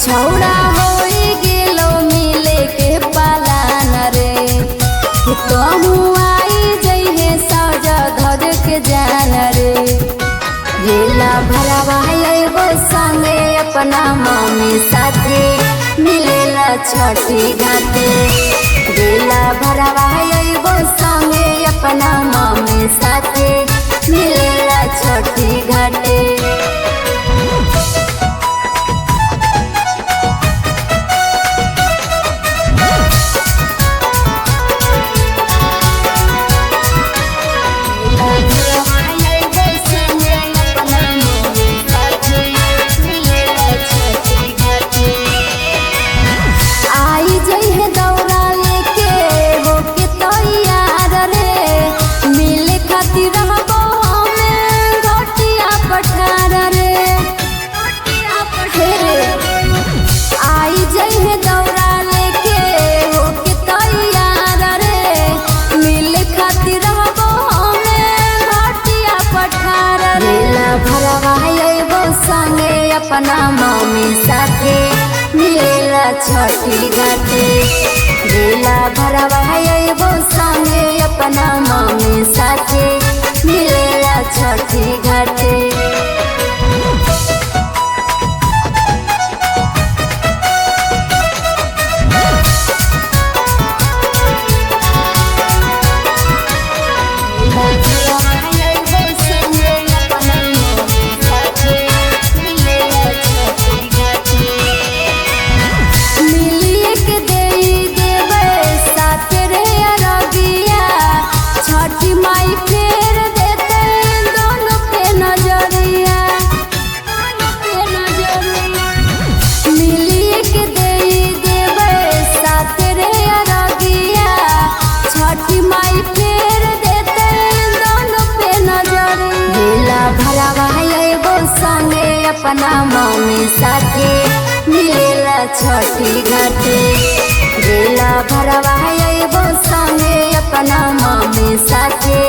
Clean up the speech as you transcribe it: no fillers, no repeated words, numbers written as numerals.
छौड़ा होई गेलो मिले के पालान रे कि तहु आई जइहे सजा धर के जान रे। गेला भरावा अइबो संगे अपना मम्मी साथे मिलेला छठी घाटे। गेला भरावा अइबो संगे अपना मम्मी साथे मिलेला छठी घाटे। अपना मम्मी साथे मिलेला छठी घाटे। गेला भरावा अइबो संगे अपना मम्मी साथे मिलेला छठी घाटे। अपना मम्मी साथे मिलेला छठी घाटे। गेला भरावा अइबो संगे अपना मम्मी साथे